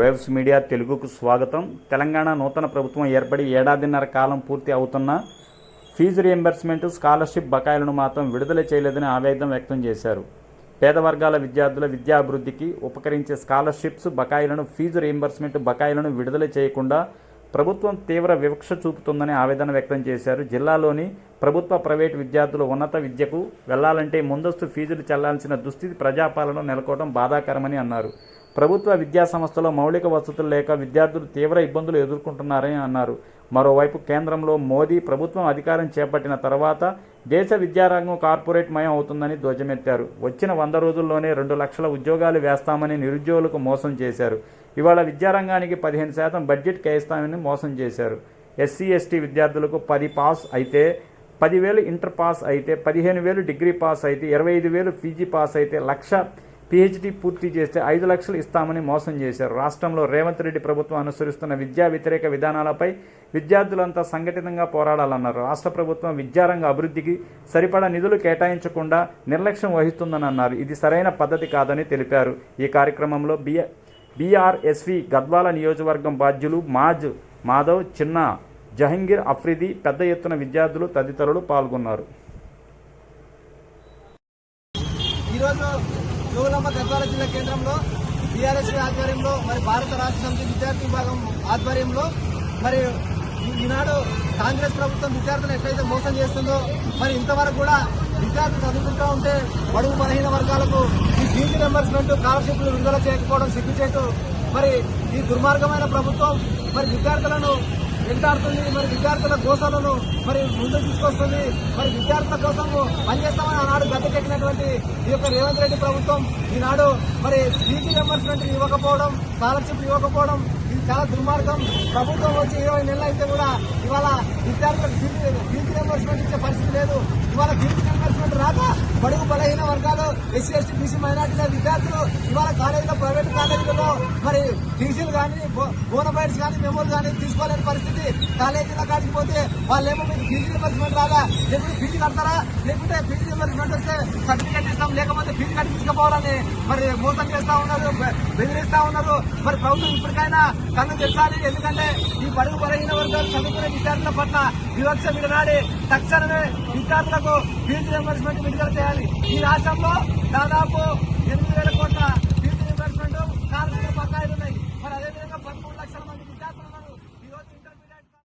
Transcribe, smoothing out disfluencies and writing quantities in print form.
Waves media తెలుగుకు స్వాగతం. తెలంగాణ నూతన ప్రభుత్వం ఏర్పడి ఏడాదిన్నర కాలం పూర్తి అవుతున్న ఫీజు రీయింబర్స్మెంట్, స్కాలర్షిప్ బకాయిలను మాత్రం విడుదల చేయలేదని ఆవేదన వ్యక్తం చేశారు. పేద వర్గాల విద్యార్థుల విద్యాభివృద్ధికి ఉపకరించే స్కాలర్షిప్స్ బకాయిలను, ఫీజు రీయింబర్స్మెంట్ బకాయిలను విడుదల చేయకుండా ప్రభుత్వం తీవ్ర వివక్ష చూపుతుందని ఆవేదన వ్యక్తం చేశారు. జిల్లాలోని ప్రభుత్వ, ప్రైవేటు విద్యార్థులు ఉన్నత విద్యకు వెళ్లాలంటే ముందస్తు ఫీజులు చెల్లాల్సిన దుస్థితి ప్రజాపాలనలో నెలకొనడం బాధాకరమని అన్నారు. ప్రభుత్వ విద్యా సంస్థలో మౌలిక వసతులు లేక విద్యార్థులు తీవ్ర ఇబ్బందులు ఎదుర్కొంటున్నారని అన్నారు. మరోవైపు కేంద్రంలో మోదీ ప్రభుత్వం అధికారం చేపట్టిన తర్వాత దేశ విద్యారంగం కార్పొరేట్ మయం అవుతుందని ధ్వజమెత్తారు. వచ్చిన 100 రోజుల్లోనే 2 లక్షల ఉద్యోగాలు వేస్తామని నిరుద్యోగులకు మోసం చేశారు. ఇవాళ విద్యారంగానికి 15% బడ్జెట్ కేయిస్తామని మోసం చేశారు. ఎస్సీ, ఎస్టీ విద్యార్థులకు 10 పాస్ అయితే 10,000 ఇంటర్ పాస్ అయితే, 15,000 డిగ్రీ పాస్ అయితే, 25,000 పీజీ పాస్ అయితే, 1,00,000 పీహెచ్డీ పూర్తి చేస్తే 5 లక్షలు ఇస్తామని మోసం చేశారు. రాష్ట్రంలో రేవంత్ రెడ్డి ప్రభుత్వం అనుసరిస్తున్న విద్యా వ్యతిరేక విధానాలపై విద్యార్థులంతా సంఘటితంగా పోరాడాలన్నారు. రాష్ట్ర ప్రభుత్వం విద్యారంగ అభివృద్ధికి సరిపడా నిధులు కేటాయించకుండా నిర్లక్ష్యం వహిస్తుందని అన్నారు. ఇది సరైన పద్ధతి కాదని తెలిపారు. ఈ కార్యక్రమంలో బీఆర్ఎస్వి గద్వాల నియోజకవర్గం బాధ్యులు మాధవ్, చిన్న జహంగీర్ అఫ్రిది, పెద్ద ఎత్తున విద్యార్థులు తదితరులు పాల్గొన్నారు. జోగులాంబ గద్వాల జిల్లా కేంద్రంలో బీఆర్ఎస్ ఆధ్వర్యంలో మరి భారత రాష్ట్ర సమితి విద్యార్థి విభాగం ఆధ్వర్యంలో మరి ఈనాడు కాంగ్రెస్ ప్రభుత్వం విద్యార్థులను ఎట్లయితే మోసం చేస్తుందో, మరి ఇంతవరకు కూడా విద్యార్థులు చదువుకుంటూ ఉంటే బడుగు బలహీన వర్గాలకు ఈ ఫీజు రీయింబర్స్మెంట్, స్కాలర్షిప్లు విడుదల చేయకపోవడం సిగ్గుచేటు. మరి ఈ దుర్మార్గమైన ప్రభుత్వం మరి విద్యార్థులను వెంటాడుతుంది, మరి విద్యార్థుల గోసాలను మరి ముందుకు తీసుకొస్తుంది. మరి విద్యార్థుల కోసం పనిచేస్తామని ఆనాడు గద్దెకెక్కినటువంటి ఈ యొక్క రేవంత్ రెడ్డి ప్రభుత్వం ఈనాడు మరి ఫీజు రీయింబర్స్మెంట్ ఇవ్వకపోవడం, స్కాలర్షిప్ ఇవ్వకపోవడం, ఇది చాలా దుర్మార్గం. ప్రభుత్వం వచ్చి 20 నెలలు అయితే కూడా ఇవాళ విద్యార్థులకు ఫీజు రీయింబర్స్మెంట్ ఇచ్చే పరిస్థితి లేదు. ఇవాళ ఫీజు రీయింబర్స్మెంట్ రాక బడుగు బలహీన వర్గాలు, ఎస్సీ, ఎస్టీ, బీసీ, మైనార్టీల విద్యార్థులు ఇవాళ కాలేజీలో, ప్రైవేట్ కాలేజీలలో మరి టీసీలు కానీ, బోనఫైడ్స్ కానీ, మెమోలు కానీ తీసుకోలేని పరిస్థితి. కాలేజీలో కాకపోతే వాళ్ళేమో మీకు ఫీజు రీయింబర్స్మెంట్ రాదా, లేకపోతే ఫీజు కడతారా, లేకపోతే ఫీజు రీయింబర్స్మెంట్ వస్తే సర్టిఫికేట్ ఇస్తాం, లేకపోతే ఫీజు కట్టించుకోవాలని మరి మోసం చేస్తా ఉన్నారు, బెదిరిస్తా ఉన్నారు. మరి ప్రభుత్వం ఇప్పటికైనా కన్ను తెచ్చాలి. ఎందుకంటే ఈ బడుగు బలహీన వర్గాలు చదువుకునే విద్యార్థుల పట్ల వివక్ష విడనాడి తక్షణమే విద్యార్థులకు ఫీజు రీయింబర్స్మెంట్ విడుదల చేయాలి. ఈ రాష్ట్రంలో దాదాపు 8,000 కోట్ల